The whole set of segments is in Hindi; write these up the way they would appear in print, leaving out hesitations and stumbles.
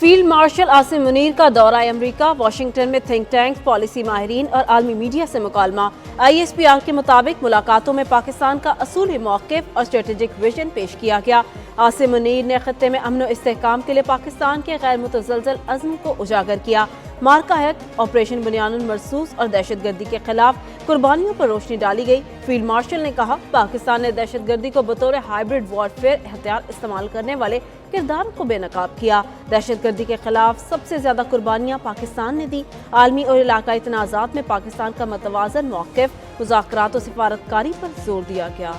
फील्ड मार्शल आसिम मुनीर का दौरा अमरीका। वाशिंगटन में थिंक टैंक, पॉलिसी माहिरीन और आलमी मीडिया से मुकालमा। ISPR के मुताबिक मुलाकातों में पाकिस्तान का असूली मौक़िफ़ और स्ट्रेटेजिक विजन पेश किया गया। आसिम मुनीर ने खत्ते में अमन और इस्तेहकाम के लिए पाकिस्तान के गैर मुतज़लज़ल अज़्म को उजागर किया। मार्का है ऑपरेशन बुनियानुल मरसूस और दहशतगर्दी के खिलाफ कुर्बानियों पर रोशनी डाली गई। फील्ड मार्शल ने कहा, पाकिस्तान ने दहशतगर्दी को बतौर हाइब्रिड वॉरफेयर हथियार इस्तेमाल करने वाले किरदार को बेनकाब किया। दहशतगर्दी के खिलाफ सबसे ज्यादा कुर्बानियां पाकिस्तान ने दी। आलमी और इलाकाई तनाज़ात में पाकिस्तान का मुतवाज़न मौक़िफ़, मुज़ाकरात और सिफारतकारी पर जोर दिया गया।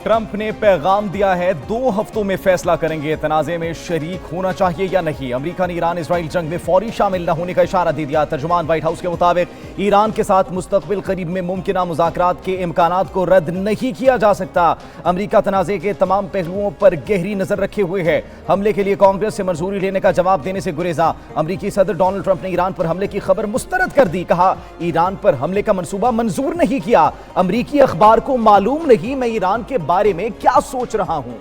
ट्रंप ने पैगाम दिया है, 2 हफ्तों में फैसला करेंगे तनाज़े में शरीक होना चाहिए या नहीं। अमेरिका ने ईरान इसराइल जंग में फौरी शामिल न होने का इशारा दे दिया। तर्जुमान व्हाइट हाउस के मुताबिक ईरान के साथ मुस्तक़बिल करीब में मुमकिना मुज़ाकरात के इम्कानात को रद्द नहीं किया जा सकता। अमेरिका तनाज़े के तमाम पहलुओं पर गहरी नजर रखे हुए है। हमले के लिए कांग्रेस से मंजूरी लेने का जवाब देने से गुरेजा। अमेरिकी सदर डोनाल्ड ट्रंप ने ईरान पर हमले की खबर मुस्तरद कर दी। कहा, ईरान पर हमले का मंसूबा मंजूर नहीं किया। अमेरिकी अखबार को मालूम नहीं मैं ईरान के बारे में क्या सोच रहा हूं।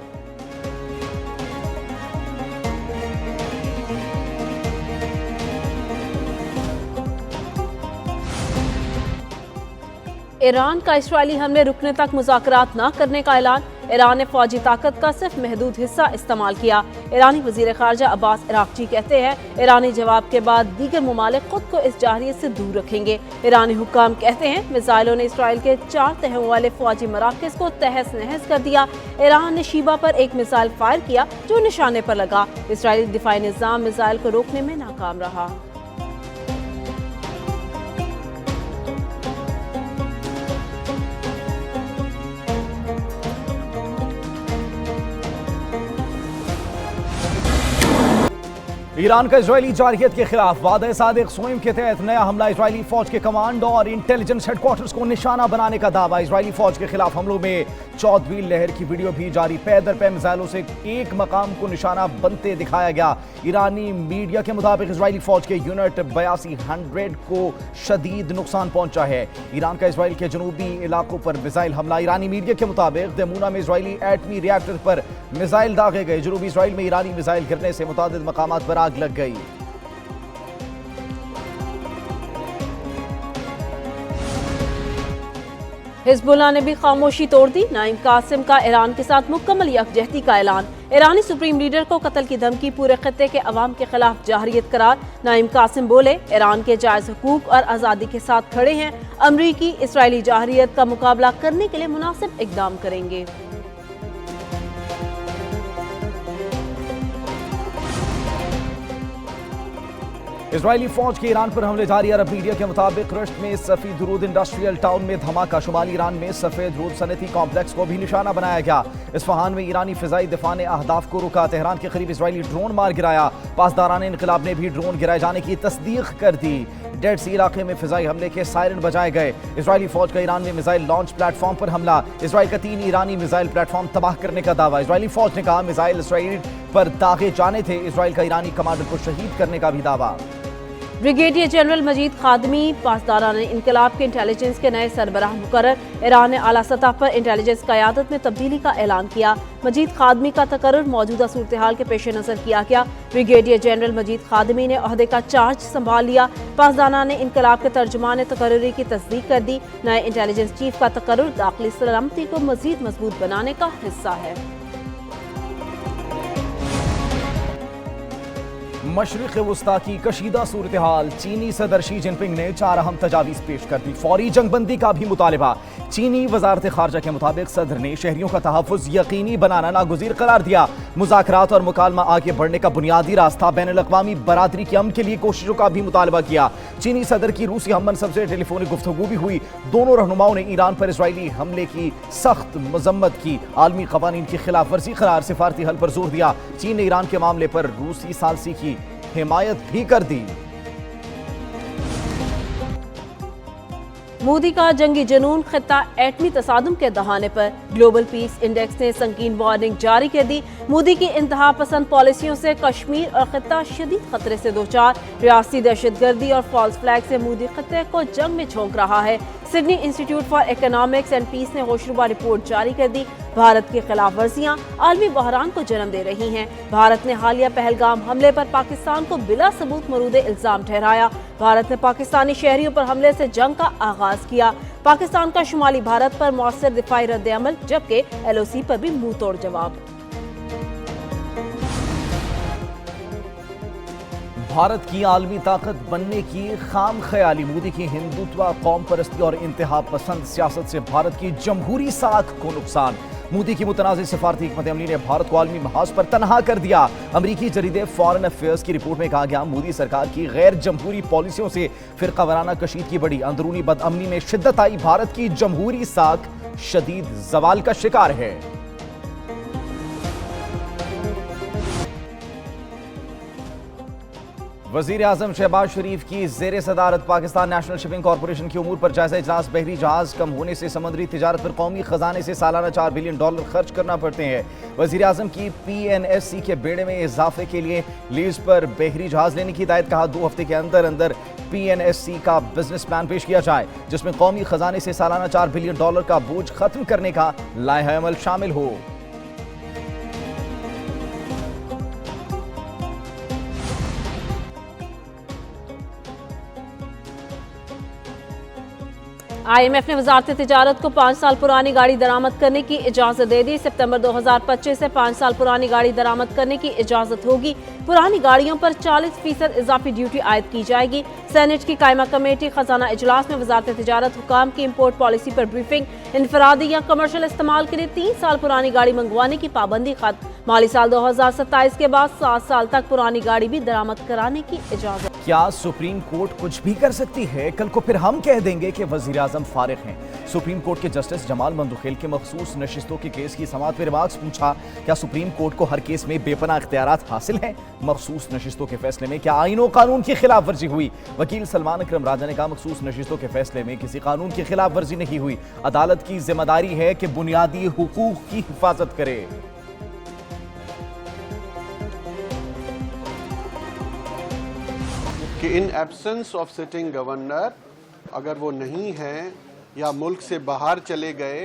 ईरान का इसराइली हमले रुकने तक मुज़ाकरात न करने का ऐलान। ईरान ने फौजी ताकत का सिर्फ महदूद हिस्सा इस्तेमाल किया। ईरानी वज़ीर ख़ारजा अब्बास अराग़ची कहते हैं, ईरानी जवाब के बाद दीगर ममालिक खुद को इस जाहिलियत से दूर रखेंगे। ईरानी हुक्काम कहते हैं, मिसाइलों ने इसराइल के 4 तहों वाले फौजी मराकज़ को तहस नहस कर दिया। ईरान ने शीबा पर एक मिसाइल फायर किया जो निशाने पर लगा। इसराइली दिफाई निज़ाम मिसाइल को रोकने में नाकाम रहा। ईरान का इजरायली जारहियत के खिलाफ वादे सादिक सोइम के तहत नया हमला। इजरायली फौज के कमांड और इंटेलिजेंस हेडक्वार्टर्स को निशाना बनाने का दावा। इजरायली फौज के खिलाफ हमलों में 14वीं लहर की वीडियो भी जारी। पैदर पे मिसाइलों से एक मकाम को निशाना बनते दिखाया गया। ईरानी मीडिया के मुताबिक इजरायली फौज के यूनिट 8200 को शदीद नुकसान पहुंचा है। ईरान का इजराइल के जनूबी इलाकों पर मिसाइल हमला। ईरानी मीडिया के मुताबिक दमूना में इजरायली एटमी रिएक्टर पर मिसाइल दागे गए। जनूबी इजराइल में ईरानी मिसाइल गिरने से मुतादिद मकामात पर आग लग गई। हिज़्बुल्लाह ने भी खामोशी तोड़ दी। नाइम कासिम का ईरान के साथ मुकम्मल यकजहती का ऐलान। ईरानी सुप्रीम लीडर को कत्ल की धमकी, पूरे खत्ते के अवाम के खिलाफ जाहरियत करार। नाइम कासिम बोले, ईरान के जायज़ हुकूक और आज़ादी के साथ खड़े हैं। अमरीकी इसराइली जाहरियत का मुकाबला करने के लिए मुनासिब इक़दाम करेंगे। इजरायली फौज के ईरान पर हमले जारी। अरब मीडिया के मुताबिक रश्त में सफेद रूद इंडस्ट्रियल टाउन में धमाका। शुमाली ईरान में सफेद रूद सनती कॉम्प्लेक्स को भी निशाना बनाया गया। इस्फहान में ईरानी फिजाई दिफा ने अहदाफ को रुका। तेहरान के करीब इजरायली ड्रोन मार गिराया। पासदारान इनकलाब ने भी ड्रोन गिराए जाने की तस्दीक कर दी। डेड सी इलाके में फिजाई हमले के सायरन बजाए गए। इजरायली फौज का ईरान में मिसाइल लॉन्च प्लेटफॉर्म पर हमला। इजराइल का 3 ईरानी मिसाइल प्लेटफॉर्म तबाह करने का दावा। इजरायली फौज ने कहा, मिसाइल इसराइल पर दागे जाने थे। इजराइल का ईरानी कमांडर को शहीद करने का भी दावा। ब्रिगेडियर जनरल मजीद खादमी पासदारान इनकलाब के इंटेलिजेंस के नए सरबराह मुकर्रर। ईरान ने आला सतह पर इंटेलिजेंस क़यादत में तब्दीली का ऐलान किया। मजीद खादमी का तकर्रुर मौजूदा सूरत हाल के पेश नज़र किया गया। ब्रिगेडियर जनरल मजीद खादमी ने ओहदे का चार्ज संभाल लिया। पासदारान ने इनकलाब के तर्जुमान तकर्रुरी की तस्दीक कर दी। नए इंटेलिजेंस चीफ का तकर्रुर दाखिली सलामती को मजीद मजबूत बनाने का हिस्सा है। मशरिक़ वुस्ता की कशीदा सूरत हाल। चीनी सदर शी जिनपिंग ने 4 अहम तजावीज़ पेश कर दी। फौरी जंगबंदी का भी मुतालिबा। चीनी वजारत खारजा के मुताबिक सदर ने शहरियों का तहफ़्फ़ुज़ यकीनी बनाना नागुज़ीर करार दिया। मुज़ाकरात और मुकालमा आगे बढ़ने का बुनियादी रास्ता। बैनुल-अक़वामी बरादरी के अमन के लिए कोशिशों का भी मुतालबा किया। चीनी सदर की रूसी हम-मनसब से टेलीफोनिक गुफ्तगू भी हुई। दोनों रहनुमाओं ने ईरान पर इसराइली हमले की सख्त मजम्मत की। आलमी क़वानीन की खिलाफ वर्जी करार सिफारती हल पर जोर दिया। चीन ने ईरान के मामले पर रूसी सालसी की हिमायत भी कर दी। मोदी का जंगी जुनून, खित्ता एटमी तसादुम के दहाने पर। ग्लोबल पीस इंडेक्स ने संगीन वार्निंग जारी कर दी। मोदी की इंतहा पसंद पॉलिसियों से कश्मीर और खित्ता शदीद खतरे से दो चार। रियासती दहशतगर्दी और फॉल्स फ्लैग से मोदी खित्ते को जंग में झोंक रहा है। Sydney Institute for Economics and Peace ने होशरुबा रिपोर्ट जारी कर दी। भारत की खिलाफ वर्जियां आलमी बहरान को जन्म दे रही हैं। भारत ने हालिया पहलगाम हमले पर पाकिस्तान को बिला सबूत मरूदे इल्जाम ठहराया। भारत ने पाकिस्तानी शहरियों पर हमले से जंग का आगाज किया। पाकिस्तान का शुमाली भारत पर मौसर दिफाई रद्द-ए-अमल, जबकि LOC पर भी मुंह तोड़ जवाब। भारत की आलमी ताकत बनने की खाम ख्याली, मोदी की हिंदुत्व, कौम परस्ती और इंतहा पसंद सियासत से भारत की जमहूरी साख को नुकसान। मोदी की मुतनाज़ सफारती हिकमत अमली ने भारत को आलमी महाज पर तनहा कर दिया। अमरीकी जरीदे फॉरेन अफेयर्स की रिपोर्ट में कहा गया, मोदी सरकार की गैर जमहूरी पॉलिसियों से फिरका वाराना कशीदगी बढ़ी, अंदरूनी बदअमनी में शिद्दत आई, भारत की जमहूरी साख शदीद जवाल का शिकार है। वजीर आजम शहबाज शरीफ की जेर सदारत पाकिस्तान नेशनल शिपिंग कॉरपोरेशन की उमूर पर जायजा इजलास। बहरी जहाज कम होने से समुद्री तिजारत पर कौमी खजाने से सालाना $4 बिलियन खर्च करना पड़ते हैं। वजीर आजम की PNSC के बेड़े में इजाफे के लिए लीज पर बहरी जहाज लेने की हिदायत। कहा 2 हफ्ते के अंदर अंदर PNSC का बिजनेस प्लान पेश किया जाए, जिसमें कौमी खजाने से सालाना $4 बिलियन का बोझ खत्म करने का लाहे अमल शामिल हो। IMF ने वजारत तिजारत को 5 साल पुरानी गाड़ी दरामद करने की इजाजत दे दी। सितंबर 2025 से 5 साल पुरानी गाड़ी दरामद करने की इजाजत होगी। पुरानी गाड़ियों पर 40% इजाफी ड्यूटी आयद की जाएगी। सेनेट की कायमा कमेटी खजाना इजलास में वजारत तिजारत हुकाम की इम्पोर्ट पॉलिसी पर ब्रीफिंग। इनफरादी या कमर्शियल इस्तेमाल के लिए 3 साल पुरानी गाड़ी मंगवाने की पाबंदी खत्म। माली साल 2027 के बाद 7 साल तक पुरानी गाड़ी भी दरामद कराने की इजाजत। क्या सुप्रीम कोर्ट कुछ भी कर सकती है? कल को फिर हम कह देंगे कि वजीर आजम फारिग हैं। सुप्रीम कोर्ट के जस्टिस जमाल मंदुखेल के मखसूस नशिस्तों के केस की समाअत में रिमार्क्स पूछा, क्या सुप्रीम कोर्ट को हर केस में बेपनाह इख्तियारात हासिल हैं? मखसूस नशिस्तों के फैसले में क्या आईन और कानून की खिलाफ वर्जी हुई? वकील सलमान अकरम राजा ने कहा, मखसूस नशिस्तों के फैसले में किसी कानून की खिलाफ वर्जी नहीं हुई। अदालत की जिम्मेदारी है कि बुनियादी हुकूक की हिफाजत करे। कि in absence of sitting governor अगर वो नहीं है या मुल्क से बाहर चले गए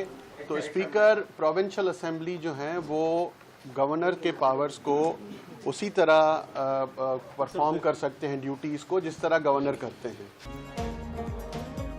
तो स्पीकर प्रोविंशियल असेंबली जो हैं वो गवर्नर के पावर्स को उसी तरह परफॉर्म कर सकते हैं ड्यूटीज़ को जिस तरह गवर्नर करते हैं।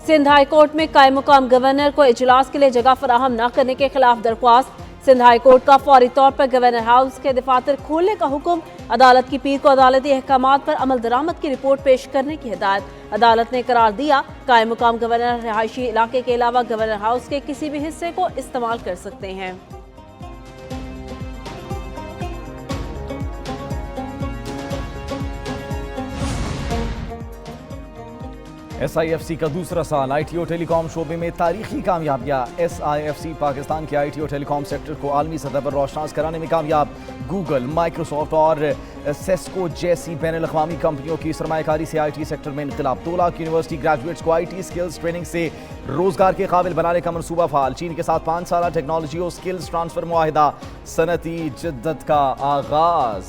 सिंध हाई कोर्ट में कायम मुकाम गवर्नर को इजलास के लिए जगह फराहम न करने के खिलाफ दरख्वास्त। सिंध हाई कोर्ट का फौरी तौर पर गवर्नर हाउस के दफातर खोलने का हुक्म। अदालत की पीर को अदालती अहकामात पर अमल दरामद की रिपोर्ट पेश करने की हिदायत। अदालत ने करार दिया, कायम मुकाम गवर्नर रिहायशी इलाके के अलावा गवर्नर हाउस के किसी भी हिस्से को इस्तेमाल कर सकते हैं। SIFC का दूसरा साल IT और टेलीकॉम शोबे में तारीखी कामयाबियां। SIFC पाकिस्तान के IT और टेलीकॉम सेक्टर को आलमी सतह पर रोशनास कराने में कामयाब। गूगल, माइक्रोसॉफ्ट और सेस्को जैसी बैनुल-अक़वामी कंपनियों की सरमायाकारी से IT सेक्टर में इनकलाब। 2 लाख यूनिवर्सिटी ग्रेजुएट्स को IT स्किल्स ट्रेनिंग से रोजगार के काबिल बनाने का मनसूबा फाल। चीन के साथ 5 साला टेक्नोलॉजी और स्किल्स ट्रांसफर मुआहिदा, सनती जिद्दत का आगाज।